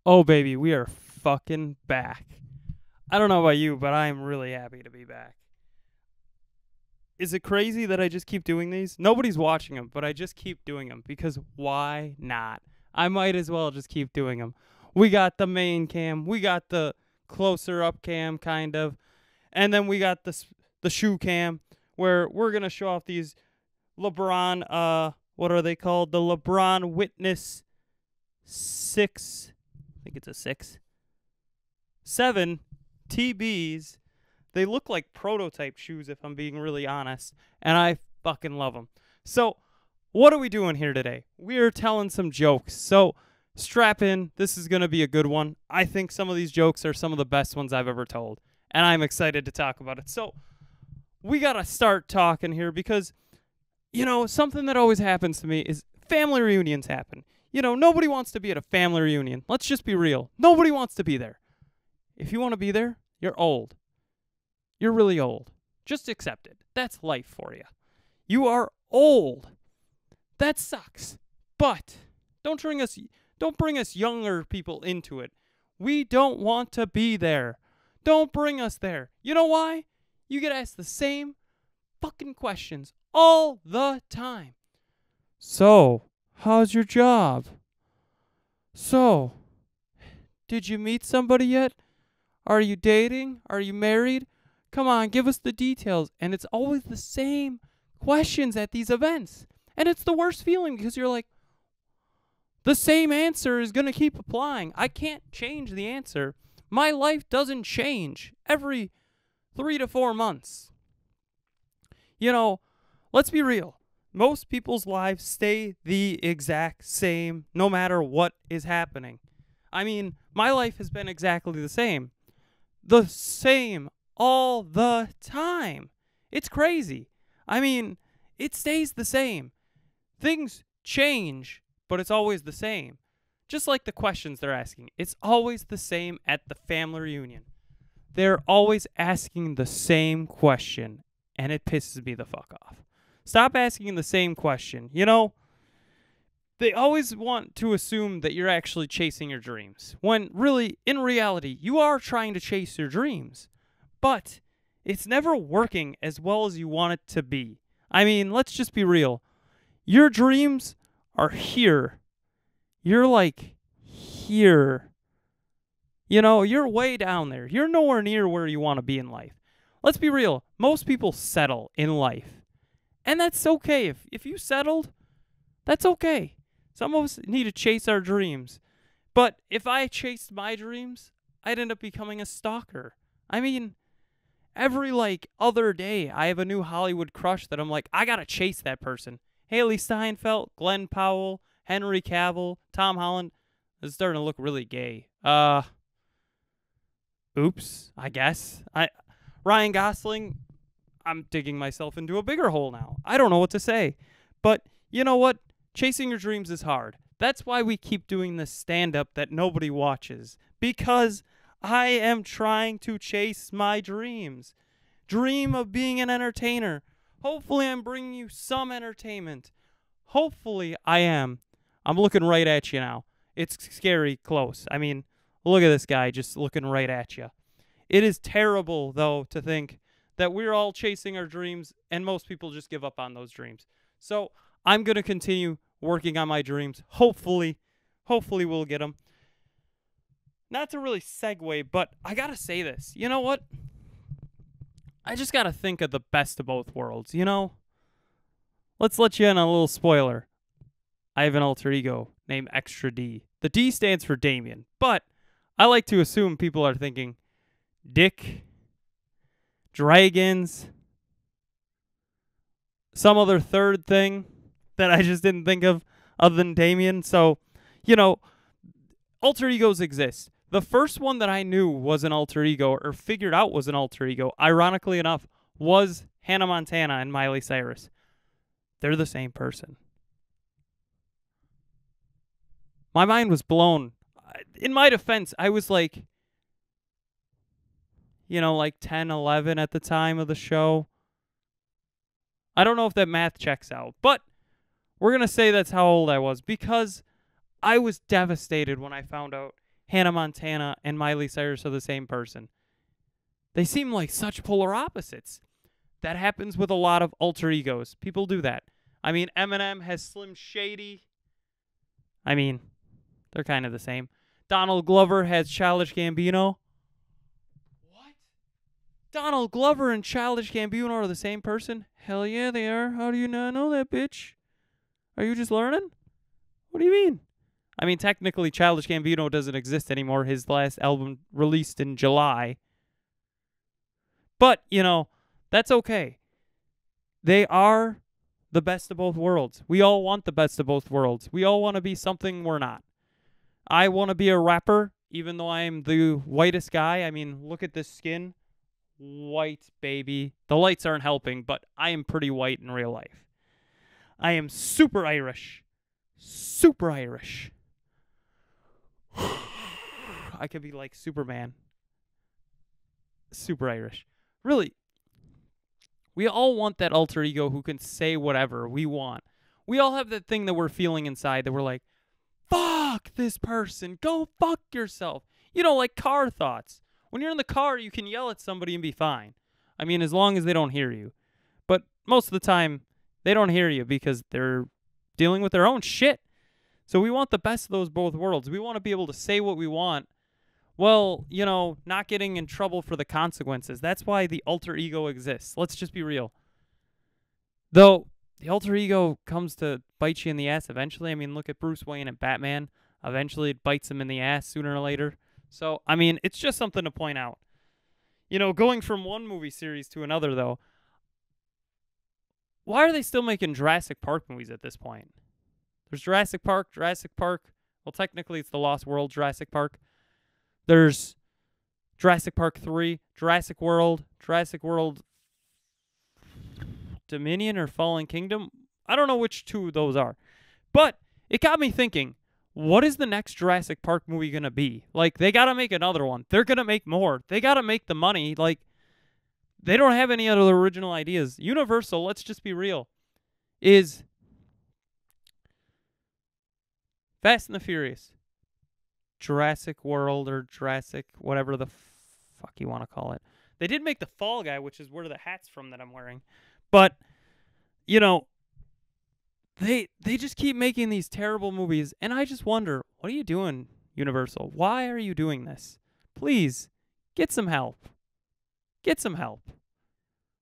Oh, baby, we are fucking back. I don't know about you, but I'm really happy to be back. Is it crazy that I just keep doing these? Nobody's watching them, but I just keep doing them because why not? I might as well just keep doing them. We got the main cam, we got the closer up cam, kind of, and then we got the shoe cam where we're gonna show off these LeBron. What are they called? The LeBron Witness 6. I think it's a 6. 7 TBs. They look like prototype shoes, if I'm being really honest, and I fucking love them. So, what are we doing here today? We're telling some jokes. So, strap in. This is going to be a good one. I think some of these jokes are some of the best ones I've ever told, and I'm excited to talk about it. So, we got to start talking here because, something that always happens to me is family reunions happen. Nobody wants to be at a family reunion. Let's just be real. Nobody wants to be there. If you want to be there, you're old. You're really old. Just accept it. That's life for you. You are old. That sucks. But don't bring us younger people into it. We don't want to be there. Don't bring us there. You know why? You get asked the same fucking questions all the time. So, how's your job? So, did you meet somebody yet? Are you dating? Are you married? Come on, give us the details. And it's always the same questions at these events. And it's the worst feeling because you're like, the same answer is going to keep applying. I can't change the answer. My life doesn't change every 3 to 4 months. Let's be real. Most people's lives stay the exact same no matter what is happening. I mean, my life has been exactly the same. The same all the time. It's crazy. I mean, it stays the same. Things change, but it's always the same. Just like the questions they're asking. It's always the same at the family reunion. They're always asking the same question, and it pisses me the fuck off. Stop asking the same question. They always want to assume that you're actually chasing your dreams, when really, in reality, you are trying to chase your dreams. But it's never working as well as you want it to be. I mean, let's just be real. Your dreams are here. You're like here. You're way down there. You're nowhere near where you want to be in life. Let's be real. Most people settle in life. And that's okay. If you settled, that's okay. Some of us need to chase our dreams. But if I chased my dreams, I'd end up becoming a stalker. I mean, every other day, I have a new Hollywood crush that I'm like, I gotta chase that person. Haley Steinfeld, Glenn Powell, Henry Cavill, Tom Holland. It's starting to look really gay. Oops, I guess. Ryan Gosling, I'm digging myself into a bigger hole now. I don't know what to say. But you know what? Chasing your dreams is hard. That's why we keep doing this stand-up that nobody watches. Because I am trying to chase my dreams. Dream of being an entertainer. Hopefully I'm bringing you some entertainment. Hopefully I am. I'm looking right at you now. It's scary close. I mean, look at this guy just looking right at you. It is terrible, though, to think that we're all chasing our dreams and most people just give up on those dreams. So I'm going to continue working on my dreams. Hopefully we'll get them. Not to really segue, but I got to say this. You know what? I just got to think of the best of both worlds, Let's let you in on a little spoiler. I have an alter ego named Extra D. The D stands for Damian, but I like to assume people are thinking Dick, Dragons, some other third thing that I just didn't think of other than Damian. So, alter egos exist. The first one that I knew was an alter ego or figured out was an alter ego, ironically enough, was Hannah Montana and Miley Cyrus. They're the same person. My mind was blown. In my defense, I was 10, 11 at the time of the show. I don't know if that math checks out, but we're going to say that's how old I was because I was devastated when I found out Hannah Montana and Miley Cyrus are the same person. They seem like such polar opposites. That happens with a lot of alter egos. People do that. I mean, Eminem has Slim Shady. I mean, they're kind of the same. Donald Glover has Childish Gambino. What? Donald Glover and Childish Gambino are the same person? Hell yeah, they are. How do you not know that, bitch? Are you just learning? What do you mean? I mean, technically, Childish Gambino doesn't exist anymore. His last album released in July. But, you know, that's okay. They are the best of both worlds. We all want the best of both worlds. We all want to be something we're not. I want to be a rapper, even though I am the whitest guy. I mean, look at this skin. White, baby. The lights aren't helping, but I am pretty white in real life. I am super Irish. Super Irish. I could be like Superman. Super Irish. Really, we all want that alter ego who can say whatever we want. We all have that thing that we're feeling inside that we're like, fuck this person. Go fuck yourself. You know, like car thoughts. When you're in the car, you can yell at somebody and be fine. I mean, as long as they don't hear you. But most of the time, they don't hear you because they're dealing with their own shit. So we want the best of those both worlds. We want to be able to say what we want. Well, you know, not getting in trouble for the consequences. That's why the alter ego exists. Let's just be real. Though, the alter ego comes to bite you in the ass eventually. I mean, look at Bruce Wayne and Batman. Eventually, it bites him in the ass sooner or later. So, I mean, it's just something to point out. You know, going from one movie series to another, though, why are they still making Jurassic Park movies at this point? There's Jurassic Park. Well, technically, it's the Lost World Jurassic Park. There's Jurassic Park 3, Jurassic World Dominion or Fallen Kingdom. I don't know which two of those are. But it got me thinking, what is the next Jurassic Park movie going to be? Like, they got to make another one. They're going to make more. They got to make the money. Like, they don't have any other original ideas. Universal, let's just be real, is Fast and the Furious. Jurassic World or Jurassic, whatever the fuck you want to call it. They did make the Fall Guy, which is where the hat's from that I'm wearing. But, you know, they just keep making these terrible movies, and I just wonder, what are you doing, Universal? Why are you doing this? Please, get some help. Get some help.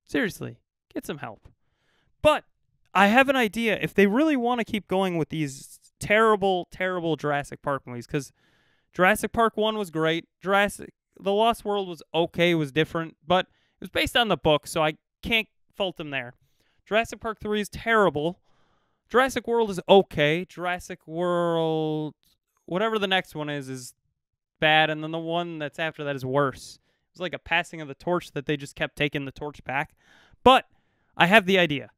Seriously, get some help. But I have an idea. If they really want to keep going with these terrible, terrible Jurassic Park movies, because Jurassic Park 1 was great. The Lost World was okay, was different, but it was based on the book, so I can't fault them there. Jurassic Park 3 is terrible. Jurassic World is okay. Jurassic World, whatever the next one is bad, and then the one that's after that is worse. It was like a passing of the torch that they just kept taking the torch back. But I have the idea.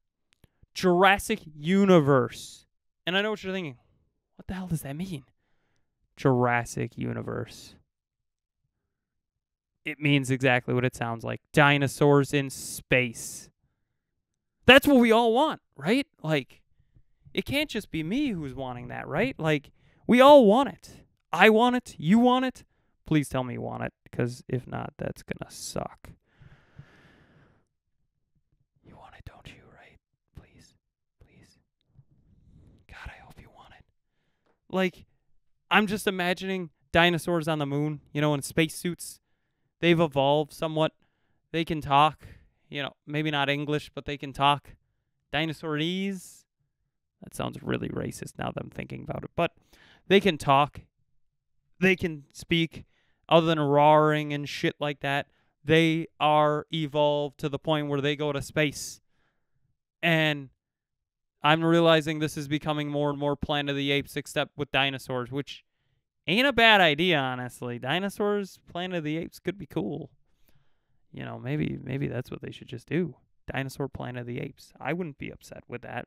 Jurassic Universe. And I know what you're thinking. What the hell does that mean? Jurassic Universe. It means exactly what it sounds like. Dinosaurs in space. That's what we all want, right? Like, it can't just be me who's wanting that, right? Like, we all want it. I want it. You want it. Please tell me you want it, because if not, that's going to suck. You want it, don't you, right? Please. Please. God, I hope you want it. Like, I'm just imagining dinosaurs on the moon, you know, in spacesuits. They've evolved somewhat. They can talk. You know, maybe not English, but they can talk. Dinosaurese. That sounds really racist now that I'm thinking about it. But they can talk. They can speak. Other than roaring and shit like that, they are evolved to the point where they go to space. And I'm realizing this is becoming more and more Planet of the Apes, except with dinosaurs, which ain't a bad idea, honestly. Dinosaurs, Planet of the Apes could be cool. You know, maybe that's what they should just do. Dinosaur Planet of the Apes. I wouldn't be upset with that.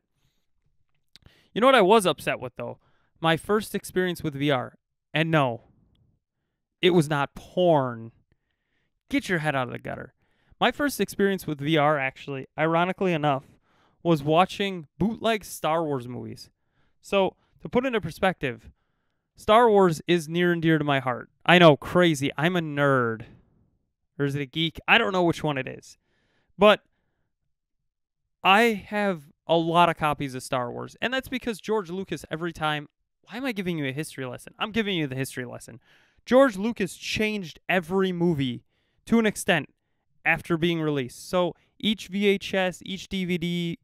You know what I was upset with, though? My first experience with VR. And no, it was not porn. Get your head out of the gutter. My first experience with VR, actually, ironically enough, was watching bootleg Star Wars movies. So, to put it into perspective, Star Wars is near and dear to my heart. I know, crazy. I'm a nerd. Or is it a geek? I don't know which one it is. But I have a lot of copies of Star Wars. And that's because George Lucas, every time... Why am I giving you a history lesson? I'm giving you the history lesson. George Lucas changed every movie to an extent after being released. So each VHS, each DVD,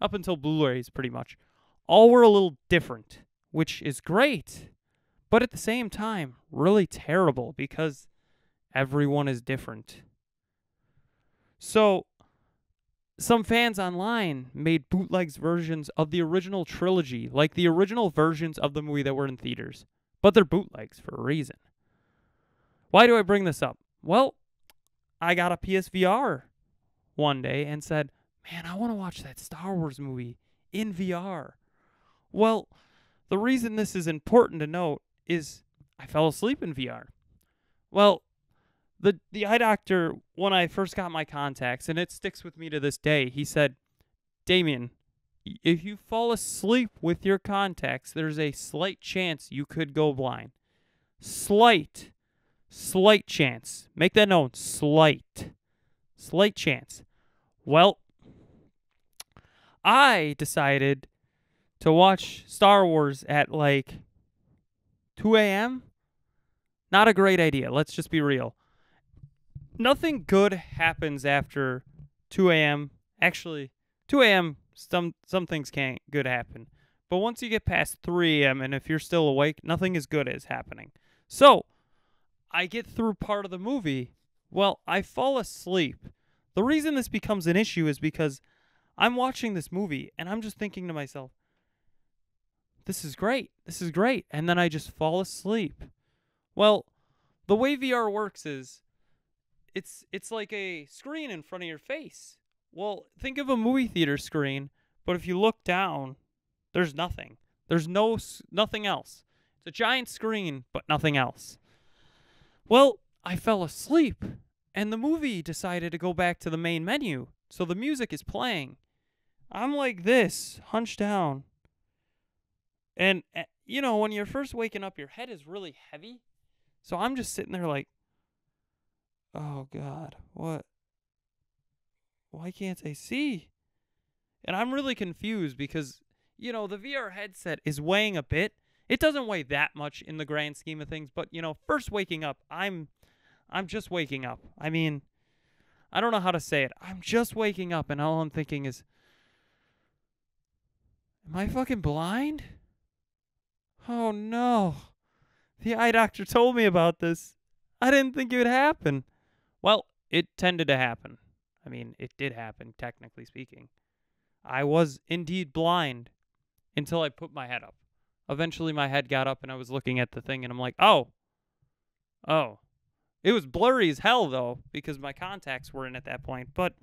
up until Blu-rays pretty much, all were a little different, which is great. But at the same time, really terrible because everyone is different. So some fans online made bootlegs versions of the original trilogy, like the original versions of the movie that were in theaters. But they're bootlegs for a reason. Why do I bring this up? Well, I got a PSVR one day and said, man, I want to watch that Star Wars movie in VR. Well, the reason this is important to note is I fell asleep in VR. Well, the eye doctor, when I first got my contacts, and it sticks with me to this day, he said, Damian, if you fall asleep with your contacts, there's a slight chance you could go blind. Slight chance. Make that known. Slight chance. Well, I decided to watch Star Wars at like 2 a.m. Not a great idea. Let's just be real. Nothing good happens after 2 a.m. Actually, 2 a.m., some things can't good happen. But once you get past 3 a.m. and if you're still awake, nothing as good is happening. So, I get through part of the movie. Well, I fall asleep. The reason this becomes an issue is because I'm watching this movie and I'm just thinking to myself, this is great. And then I just fall asleep. Well, the way VR works is it's like a screen in front of your face. Well, think of a movie theater screen, but if you look down, there's nothing. There's nothing else. It's a giant screen, but nothing else. Well, I fell asleep, and the movie decided to go back to the main menu, so the music is playing. I'm like this, hunched down. And, you know, when you're first waking up, your head is really heavy. So I'm just sitting there like, oh, God, what? Why can't I see? And I'm really confused because, you know, the VR headset is weighing a bit. It doesn't weigh that much in the grand scheme of things, but, you know, first waking up, I'm just waking up. I mean, I don't know how to say it. I'm just waking up, and all I'm thinking is, am I fucking blind? Oh, no. The eye doctor told me about this. I didn't think it would happen. Well, it tended to happen. I mean, it did happen, technically speaking. I was indeed blind until I put my head up. Eventually, my head got up, and I was looking at the thing, and I'm like, oh. It was blurry as hell, though, because my contacts were in at that point. But,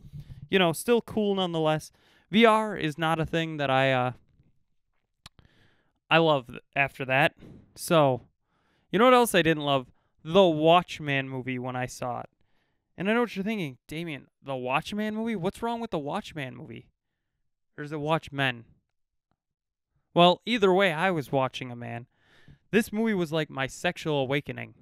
you know, still cool nonetheless. VR is not a thing that I love after that. So, you know what else I didn't love? The Watchmen movie when I saw it. And I know what you're thinking, Damian, the Watchmen movie? What's wrong with the Watchmen movie? Or is it Watchmen? Well, either way, I was watching a man. This movie was like my sexual awakening.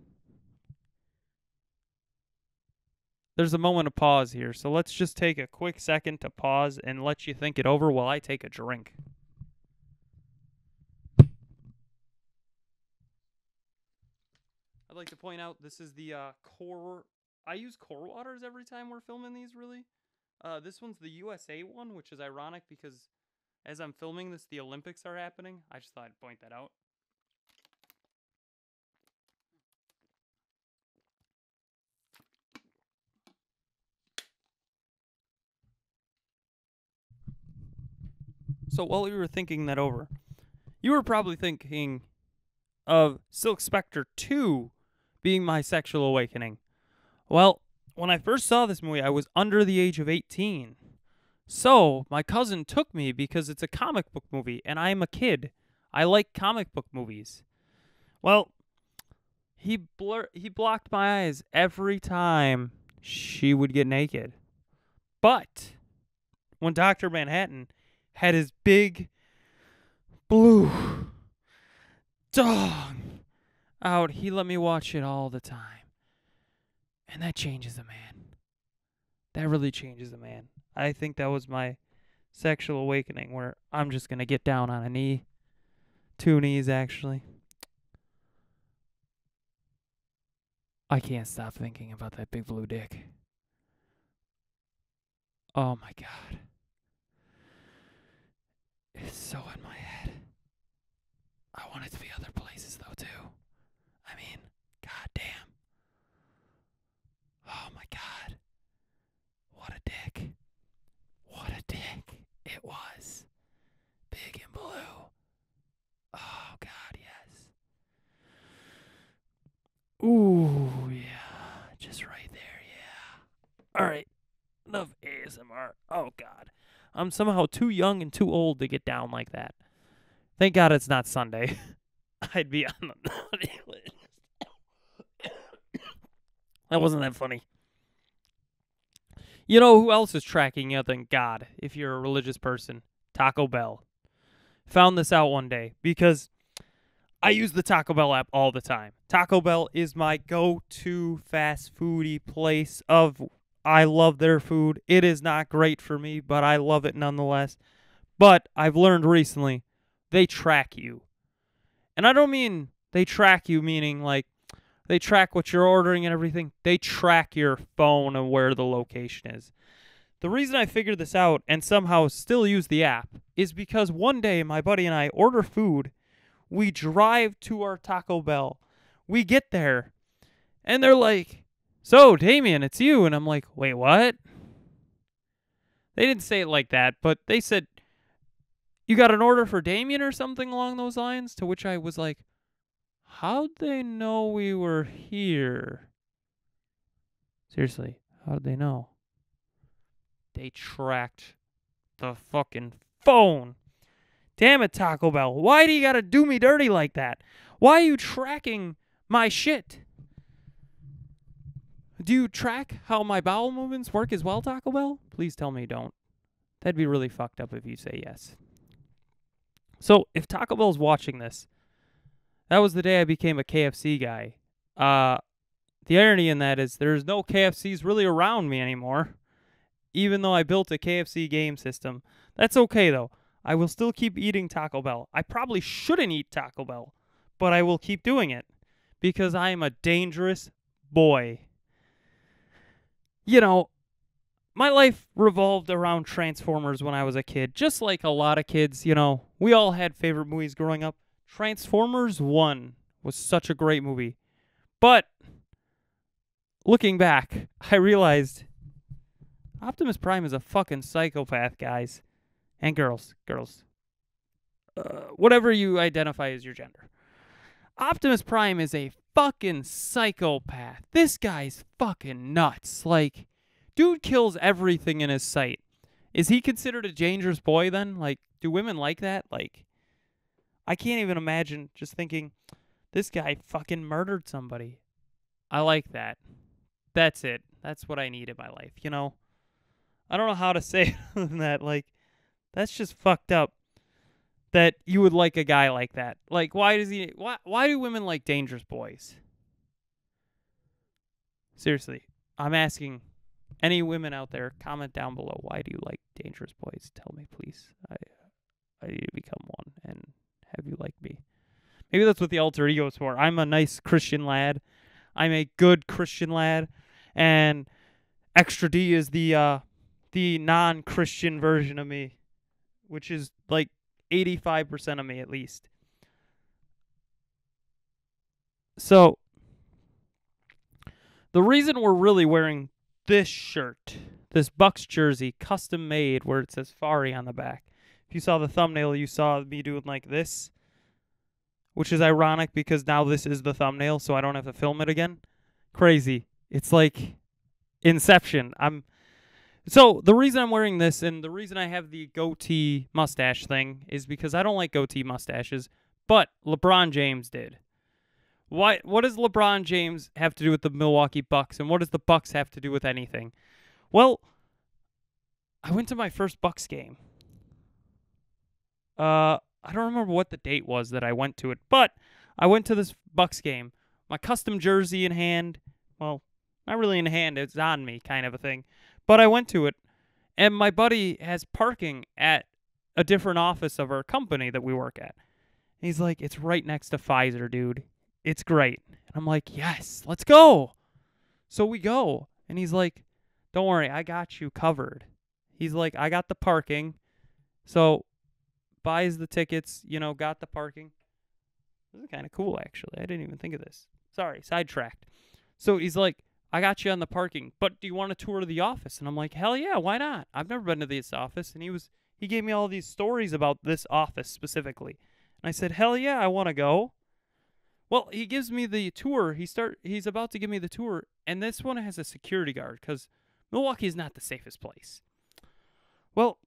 There's a moment of pause here, so let's just take a quick second to pause and let you think it over while I take a drink. I'd like to point out this is the core. I use core waters every time we're filming these, really. This one's the USA one, which is ironic because as I'm filming this, the Olympics are happening. I just thought I'd point that out. So while we were thinking that over, you were probably thinking of Silk Spectre 2 being my sexual awakening. Well, when I first saw this movie, I was under the age of 18. So, my cousin took me because it's a comic book movie, and I'm a kid. I like comic book movies. Well, he blocked my eyes every time she would get naked. But when Dr. Manhattan had his big blue dong out. He let me watch it all the time. And that changes a man. That really changes a man. I think that was my sexual awakening, where I'm just going to get down on a knee. 2 knees, actually. I can't stop thinking about that big blue dick. Oh my God. It's so in my head. I want it to be other places though too. I mean, goddamn. Oh my God. What a dick. What a dick it was. Big and blue. Oh God, yes. Ooh, yeah. Just right there, yeah. All right. Enough ASMR. Oh God. I'm somehow too young and too old to get down like that. Thank God it's not Sunday. I'd be on the naughty list. That wasn't that funny. You know who else is tracking you other than God, if you're a religious person? Taco Bell. Found this out one day because I use the Taco Bell app all the time. Taco Bell is my go-to fast foodie place of... I love their food. It is not great for me, but I love it nonetheless. But I've learned recently, they track you. And I don't mean they track you meaning like they track what you're ordering and everything. They track your phone and where the location is. The reason I figured this out and somehow still use the app is because one day my buddy and I order food. We drive to our Taco Bell. We get there. And they're like, "So, Damian, it's you." And I'm like, "Wait, what?" They didn't say it like that, but they said, "You got an order for Damian," or something along those lines, to which I was like, how'd they know we were here? Seriously, how'd they know? They tracked the fucking phone. Damn it, Taco Bell. Why do you gotta do me dirty like that? Why are you tracking my shit? Do you track how my bowel movements work as well, Taco Bell? Please tell me you don't. That'd be really fucked up if you say yes. So, if Taco Bell's watching this, that was the day I became a KFC guy. The irony in that is there's no KFCs really around me anymore. Even though I built a KFC game system. That's okay, though. I will still keep eating Taco Bell. I probably shouldn't eat Taco Bell, but I will keep doing it because I am a dangerous boy. You know, my life revolved around Transformers when I was a kid. Just like a lot of kids, you know, we all had favorite movies growing up. Transformers 1 was such a great movie. But looking back, I realized Optimus Prime is a fucking psychopath, guys. And girls. Whatever you identify as your gender. Optimus Prime is a fucking psychopath. This guy's fucking nuts. Like, dude kills everything in his sight. Is he considered a dangerous boy then? Like, do women like that? Like, I can't even imagine just thinking, this guy fucking murdered somebody. I like that. That's it. That's what I need in my life, you know? I don't know how to say it other than that. Like, that's just fucked up that you would like a guy like that. Like, why do women like dangerous boys? Seriously, I'm asking any women out there, comment down below. Why do you like dangerous boys? Tell me, please. I need to become one and have you like me. Maybe that's what the alter ego is for. I'm a nice Christian lad. I'm a good Christian lad. And Extra D is the non-Christian version of me, which is like 85% of me at least. So, the reason we're really wearing this shirt, this Bucks jersey, custom made, where it says Fari on the back. If you saw the thumbnail, you saw me doing like this, which is ironic because now this is the thumbnail, so I don't have to film it again. Crazy. It's like Inception. So the reason I'm wearing this and the reason I have the goatee mustache thing is because I don't like goatee mustaches, but LeBron James did. What does LeBron James have to do with the Milwaukee Bucks, and what does the Bucks have to do with anything? Well, I went to my first Bucks game. I don't remember what the date was that I went to it, but I went to this Bucks game, my custom jersey in hand. Well, not really in hand, it's on me kind of a thing. But I went to it, and my buddy has parking at a different office of our company that we work at. And he's like, it's right next to Pfizer, dude. It's great. And I'm like, yes, let's go. So we go. And he's like, don't worry, I got you covered. He's like, I got the parking. So buys the tickets, got the parking. This is kind of cool, actually. I didn't even think of this. Sorry, sidetracked. So he's like, I got you on the parking, but do you want a tour of the office? And I'm like, hell yeah, why not? I've never been to this office. And he gave me all these stories about this office specifically. And I said, hell yeah, I want to go. Well, he gives me the tour. He's about to give me the tour, and this one has a security guard because Milwaukee is not the safest place. Well,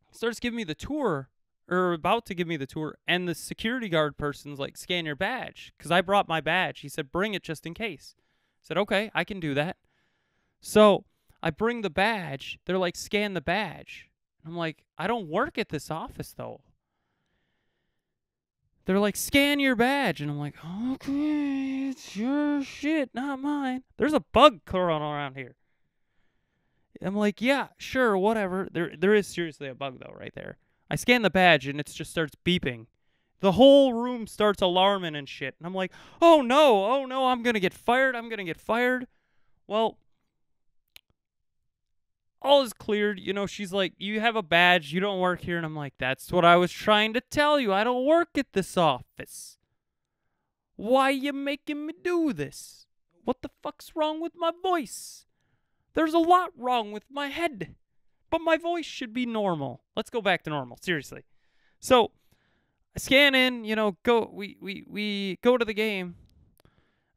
he starts giving me the tour, or about to give me the tour, and the security guard person's like, scan your badge, because I brought my badge. He said, bring it just in case. I said, okay, I can do that. So I bring the badge. They're like, scan the badge. I'm like, I don't work at this office, though. They're like, scan your badge. And I'm like, okay, it's your shit, not mine. There's a bug crawling around here. I'm like, yeah, sure, whatever. There is seriously a bug, though, right there. I scan the badge, and it just starts beeping. The whole room starts alarming and shit. And I'm like, oh, no, I'm going to get fired. Well, all is cleared. She's like, you have a badge. You don't work here. And I'm like, that's what I was trying to tell you. I don't work at this office. Why you making me do this? What the fuck's wrong with my voice? There's a lot wrong with my head. But my voice should be normal. Let's go back to normal. Seriously. So I scan in, we go to the game.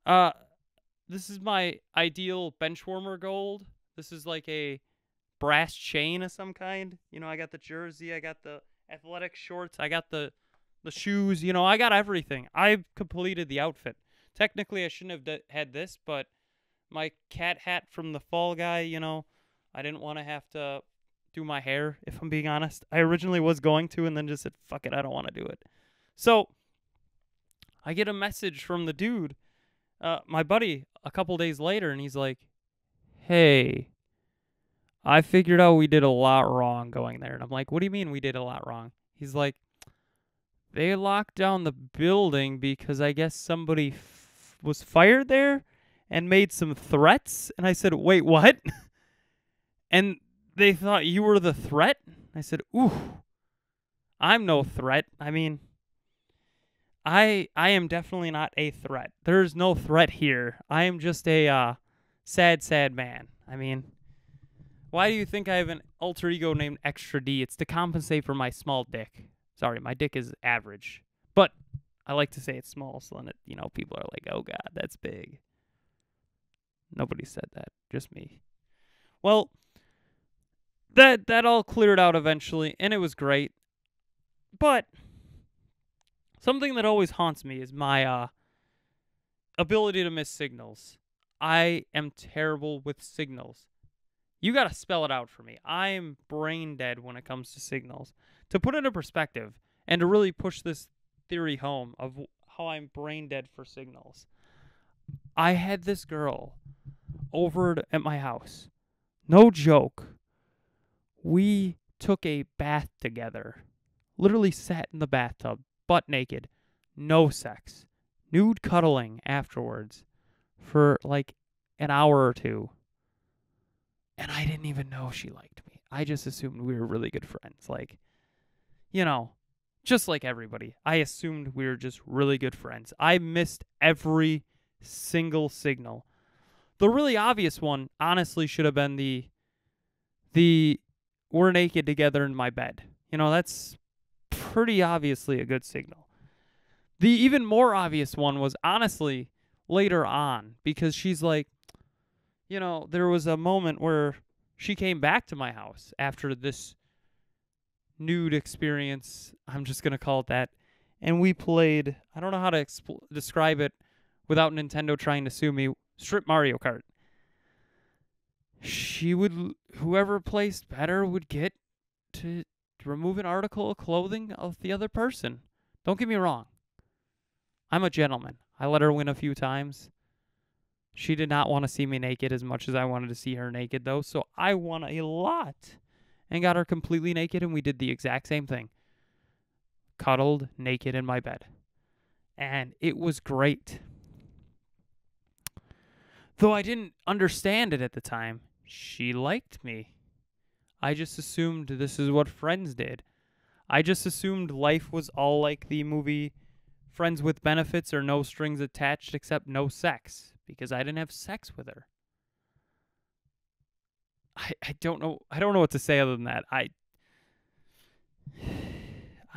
This is my ideal bench warmer gold. This is like a brass chain of some kind. I got the jersey, I got the athletic shorts, I got the shoes, I got everything. I've completed the outfit. Technically, I shouldn't have had this, but my cat hat from the Fall Guy, I didn't want to have to do my hair, if I'm being honest. I originally was going to, and then just said, fuck it, I don't want to do it. So I get a message from the dude, my buddy, a couple days later, and he's like, hey, I figured out we did a lot wrong going there. And I'm like, what do you mean we did a lot wrong? He's like, they locked down the building because I guess somebody was fired there and made some threats. And I said, wait, what? And they thought you were the threat? I said, ooh, I'm no threat. I mean, I am definitely not a threat. There's no threat here. I am just a sad man. I mean, why do you think I have an alter ego named Extra D? It's to compensate for my small dick. Sorry, my dick is average. But I like to say it's small, so then people are like, oh, God, that's big. Nobody said that. Just me. Well, that all cleared out eventually, and it was great. But something that always haunts me is my ability to miss signals. I am terrible with signals. You got to spell it out for me. I am brain dead when it comes to signals. To put it into perspective and to really push this theory home of how I'm brain dead for signals, I had this girl over at my house. No joke. We took a bath together. Literally sat in the bathtub, butt naked. No sex. Nude cuddling afterwards for like an hour or two. And I didn't even know she liked me. I just assumed we were really good friends. Like, just like everybody. I assumed we were just really good friends. I missed every single signal. The really obvious one, honestly, should have been the we're naked together in my bed. That's pretty obviously a good signal. The even more obvious one was honestly later on, because she's like, there was a moment where she came back to my house after this nude experience. I'm just going to call it that. And we played, I don't know how to describe it without Nintendo trying to sue me, Strip Mario Kart. Whoever placed better would get to remove an article of clothing of the other person. Don't get me wrong. I'm a gentleman. I let her win a few times. She did not want to see me naked as much as I wanted to see her naked, though, so I won a lot and got her completely naked, and we did the exact same thing. Cuddled naked in my bed. And it was great. Though I didn't understand it at the time, she liked me. I just assumed this is what friends did. I just assumed life was all like the movie Friends with Benefits or No Strings Attached except no sex, because I didn't have sex with her. I don't know what to say other than that. I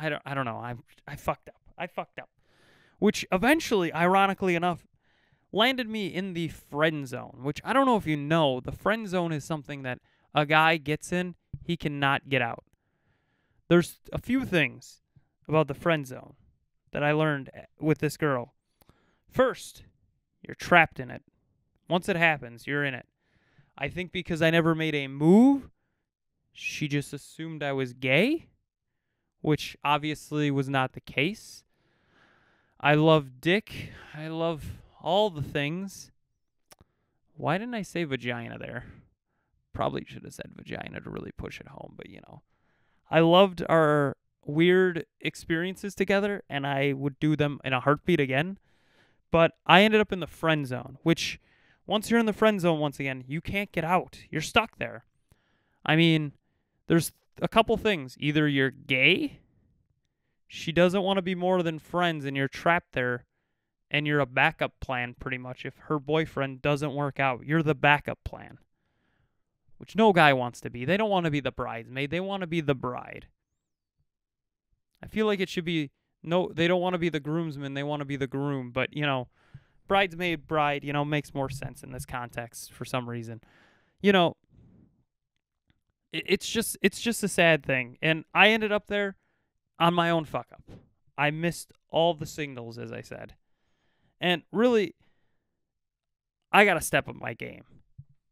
don't know. I fucked up. Which eventually, ironically enough, landed me in the friend zone, which I don't know if you know, the friend zone is something that a guy gets in, he cannot get out. There's a few things about the friend zone that I learned with this girl. First, you're trapped in it. Once it happens, you're in it. I think because I never made a move, she just assumed I was gay, which obviously was not the case. I love dick. I love all the things. Why didn't I say vagina there? Probably should have said vagina to really push it home, but I loved our weird experiences together, and I would do them in a heartbeat again. But I ended up in the friend zone, which once you're in the friend zone, once again, you can't get out. You're stuck there. I mean, there's a couple things. Either you're gay, she doesn't want to be more than friends, and you're trapped there, and you're a backup plan pretty much. If her boyfriend doesn't work out, you're the backup plan, which no guy wants to be. They don't want to be the bridesmaid. They want to be the bride. I feel like it should be, no, they don't want to be the groomsman. They want to be the groom. But, bridesmaid, bride, makes more sense in this context for some reason. It's just a sad thing. And I ended up there on my own fuck up. I missed all the signals, as I said. And really, I got to step up my game.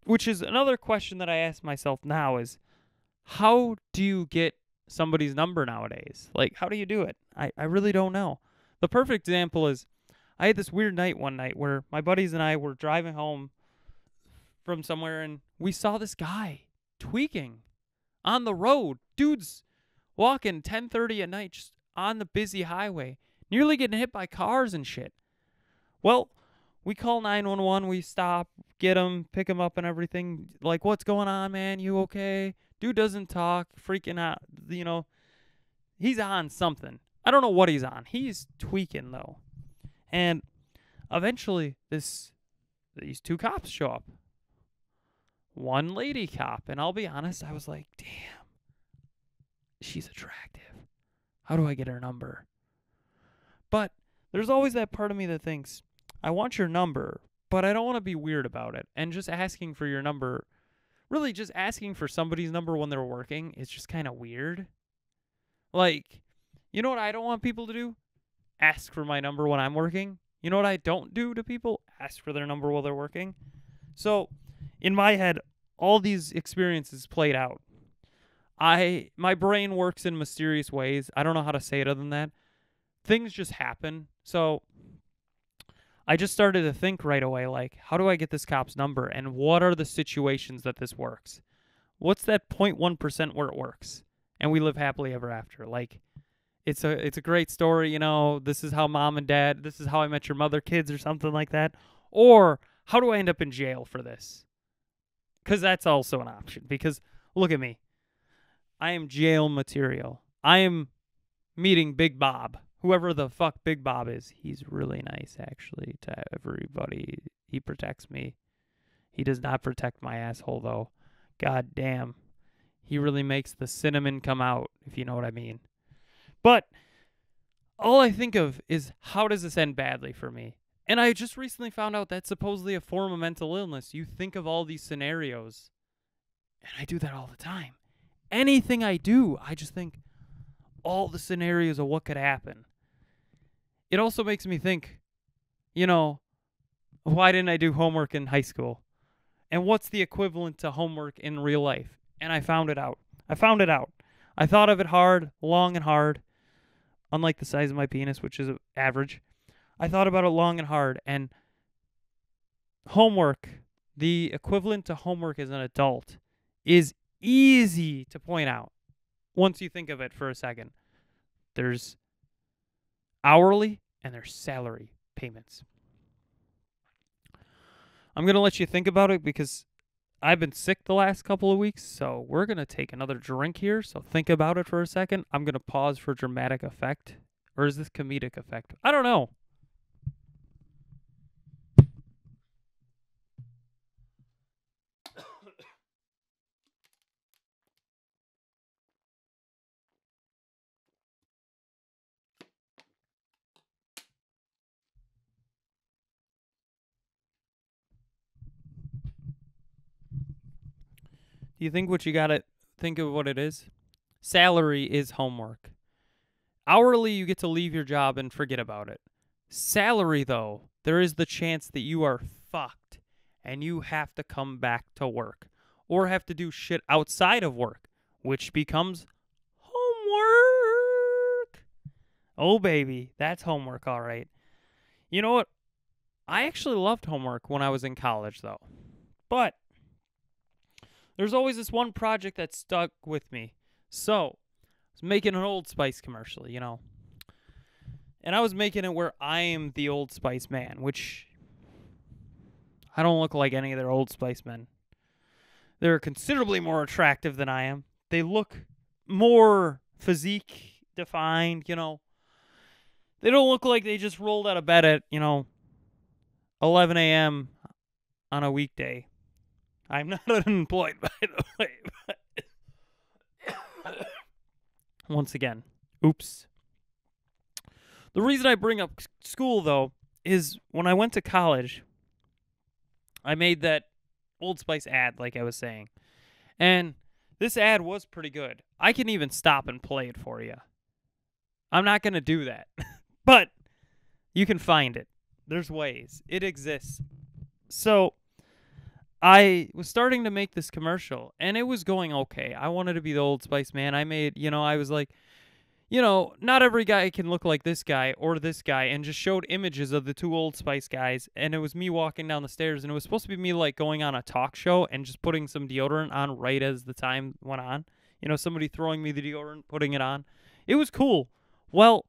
Which is another question that I ask myself now is, how do you get somebody's number nowadays? Like, how do you do it? I really don't know. The perfect example is, I had this weird night one night where my buddies and I were driving home from somewhere, and we saw this guy tweaking on the road. Dude's walking 10:30 at night just on the busy highway, nearly getting hit by cars and shit. Well, we call 911, we stop, get him, pick him up and everything. Like, what's going on, man? You okay? Dude doesn't talk, freaking out. He's on something. I don't know what he's on. He's tweaking, though. And eventually, these two cops show up. One lady cop, and I'll be honest, I was like, damn, she's attractive. How do I get her number? But there's always that part of me that thinks, I want your number, but I don't want to be weird about it. And just asking for your number, really just asking for somebody's number when they're working is just kind of weird. Like, you know what I don't want people to do? Ask for my number when I'm working. You know what I don't do to people? Ask for their number while they're working. So, in my head, all these experiences played out. My brain works in mysterious ways. I don't know how to say it other than that. Things just happen. So, I just started to think right away, like, how do I get this cop's number? And what are the situations that this works? What's that 0.1% where it works? And we live happily ever after. Like, it's a great story, this is how mom and dad, this is how I met your mother kids or something like that. Or how do I end up in jail for this? Because that's also an option. Because look at me. I am jail material. I am meeting Big Bob. Whoever the fuck Big Bob is, he's really nice, actually, to everybody. He protects me. He does not protect my asshole, though. God damn. He really makes the cinnamon come out, if you know what I mean. But all I think of is, how does this end badly for me? And I just recently found out that's supposedly a form of mental illness. You think of all these scenarios, and I do that all the time. Anything I do, I just think all the scenarios of what could happen. It also makes me think, why didn't I do homework in high school? And what's the equivalent to homework in real life? And I found it out. I thought of it hard, long and hard, unlike the size of my penis, which is average. I thought about it long and hard, and homework, the equivalent to homework as an adult, is easy to point out once you think of it for a second. There's hourly and there's salary payments. I'm going to let you think about it because I've been sick the last couple of weeks, so we're going to take another drink here, so think about it for a second. I'm going to pause for dramatic effect. Or is this comedic effect? I don't know. Do you think what you got to think of what it is? Salary is homework. Hourly, you get to leave your job and forget about it. Salary, though, there is the chance that you are fucked and you have to come back to work or have to do shit outside of work, which becomes homework. Oh, baby, that's homework, all right. You know what? I actually loved homework when I was in college, though. But there's always this one project that stuck with me. So, I was making an Old Spice commercial, you know. And I was making it where I am the Old Spice man, which I don't look like any of their Old Spice men. They're considerably more attractive than I am. They look more physique defined, you know. They don't look like they just rolled out of bed at, 11 a.m. on a weekday. I'm not unemployed, by the way. But once again, oops. The reason I bring up school, though, is when I went to college, I made that Old Spice ad, like I was saying. And this ad was pretty good. I can even stop and play it for you. I'm not going to do that. But you can find it. There's ways. It exists. So I was starting to make this commercial, and it was going okay. I wanted to be the Old Spice man. I made, I was like, not every guy can look like this guy or this guy, and just showed images of the two Old Spice guys, and it was me walking down the stairs, and it was supposed to be me, like, going on a talk show and just putting some deodorant on right as the time went on. Somebody throwing me the deodorant, putting it on. It was cool. Well,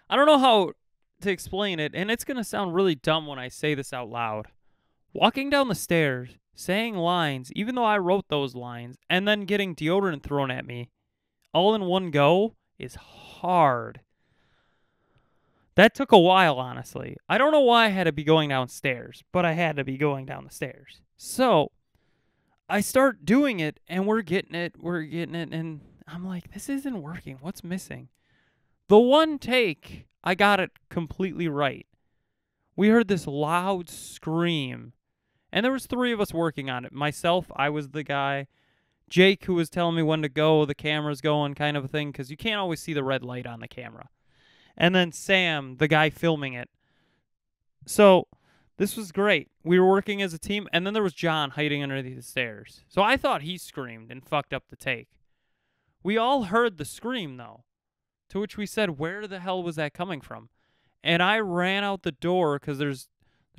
I don't know how to explain it, and it's going to sound really dumb when I say this out loud. Walking down the stairs, saying lines, even though I wrote those lines, and then getting deodorant thrown at me all in one go is hard. That took a while, honestly. I don't know why I had to be going downstairs, but I had to be going down the stairs. So I start doing it, and we're getting it, and I'm like, this isn't working. What's missing? The one take, I got it completely right. We heard this loud scream, and there was 3 of us working on it. Myself, I was the guy. Jake, who was telling me when to go, the camera's going kind of a thing, because you can't always see the red light on the camera. And then Sam, the guy filming it. So this was great. We were working as a team, and then there was John hiding underneath the stairs. So I thought he screamed and fucked up the take. We all heard the scream, though, to which we said, where the hell was that coming from? And I ran out the door because there's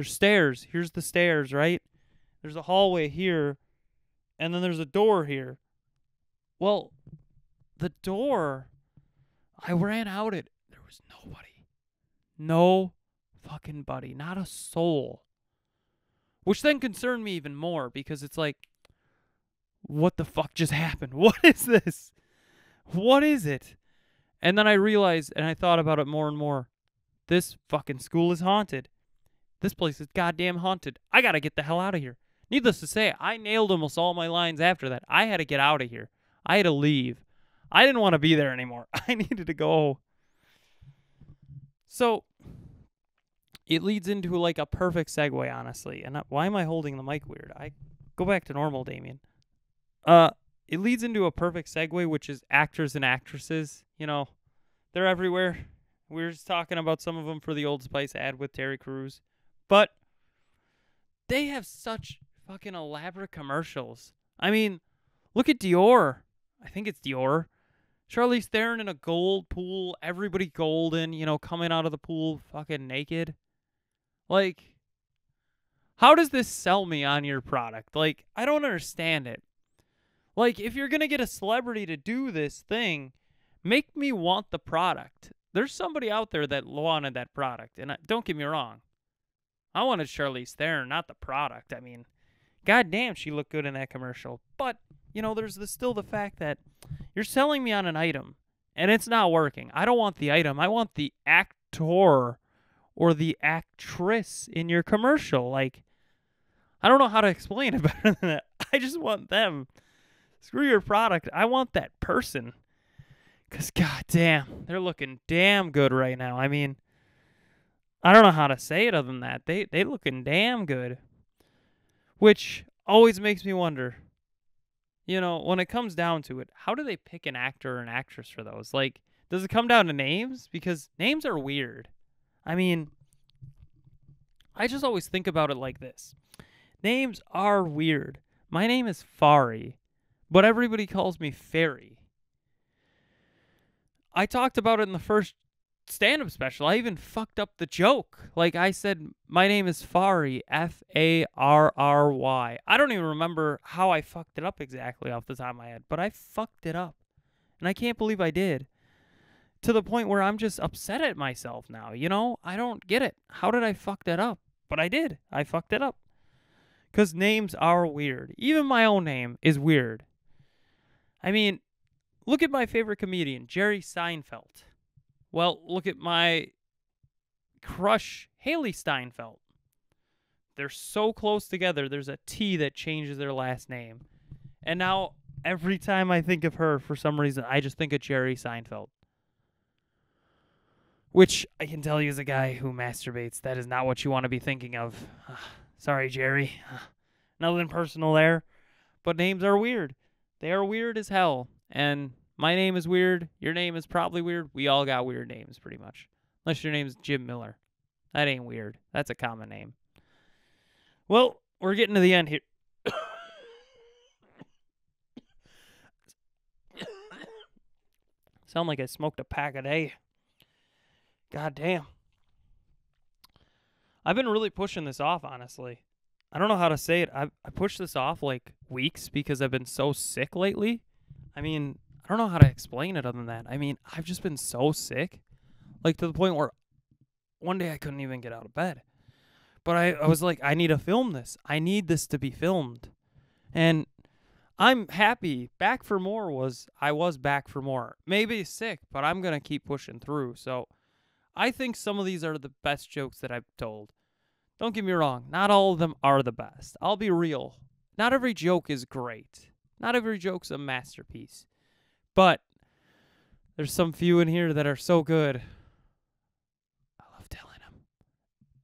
stairs. Here's the stairs, right? There's a hallway here, and then there's a door here. Well, the door, I ran out it. There was nobody. No fucking buddy. Not a soul. Which then concerned me even more because it's like, what the fuck just happened? What is this? What is it? And then I realized, and I thought about it more and more, this fucking school is haunted. This place is goddamn haunted. I gotta get the hell out of here. Needless to say, I nailed almost all my lines after that. I had to get out of here. I had to leave. I didn't want to be there anymore. I needed to go. So it leads into like a perfect segue, honestly. And why am I holding the mic weird? I go back to normal, Damian. It leads into a perfect segue, which is actors and actresses. They're everywhere. We were just talking about some of them for the Old Spice ad with Terry Crews. But they have such fucking elaborate commercials. I mean, look at Dior. I think it's Dior. Charlize Theron in a gold pool, everybody golden, coming out of the pool fucking naked. Like, how does this sell me on your product? Like, I don't understand it. Like, if you're going to get a celebrity to do this thing, make me want the product. There's somebody out there that wanted that product. And don't get me wrong. I wanted Charlize Theron, not the product. I mean, goddamn, she looked good in that commercial. But, there's still the fact that you're selling me on an item, and it's not working. I don't want the item. I want the actor or the actress in your commercial. Like, I don't know how to explain it better than that. I just want them. Screw your product. I want that person. Because, goddamn, they're looking damn good right now. I mean, I don't know how to say it other than that. They looking damn good. Which always makes me wonder, when it comes down to it, how do they pick an actor or an actress for those? Like, does it come down to names? Because names are weird. I mean, I just always think about it like this. Names are weird. My name is Fari, but everybody calls me Fairy. I talked about it in the first stand-up special. I even fucked up the joke. Like, I said, my name is Fari, Farry. I don't even remember how I fucked it up exactly off the top of my head, but I fucked it up. And I can't believe I did. To the point where I'm just upset at myself now, I don't get it. How did I fuck that up? But I did. I fucked it up. Because names are weird. Even my own name is weird. I mean, look at my favorite comedian, Jerry Seinfeld. Well, look at my crush, Haley Steinfeld. They're so close together, there's a T that changes their last name. And now, every time I think of her, for some reason, I just think of Jerry Seinfeld. Which, I can tell you as a guy who masturbates, that is not what you want to be thinking of. Sorry, Jerry. Nothing personal there. But names are weird. They are weird as hell. And my name is weird. Your name is probably weird. We all got weird names, pretty much. Unless your name's Jim Miller. That ain't weird. That's a common name. Well, we're getting to the end here. Sound like I smoked a pack a day. God damn. I've been really pushing this off, honestly. I don't know how to say it. I pushed this off like weeks because I've been so sick lately. I mean, I don't know how to explain it other than that. I mean, I've just been so sick. Like, to the point where one day I couldn't even get out of bed. But I was like, I need to film this. I need this to be filmed. And I'm happy. Back for More I was back for more. Maybe sick, but I'm going to keep pushing through. So I think some of these are the best jokes that I've told. Don't get me wrong. Not all of them are the best. I'll be real. Not every joke is great. Not every joke's a masterpiece. But there's some few in here that are so good. I love telling them.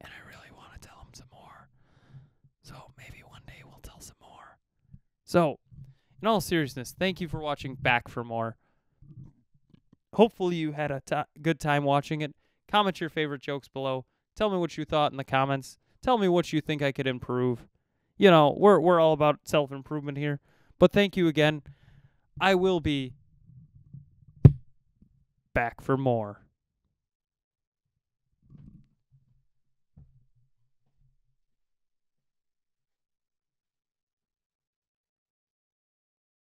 And I really want to tell them some more. So maybe one day we'll tell some more. So, in all seriousness, thank you for watching Back for More. Hopefully you had a good time watching it. Comment your favorite jokes below. Tell me what you thought in the comments. Tell me what you think I could improve. We're all about self-improvement here. But thank you again. I will be back for more.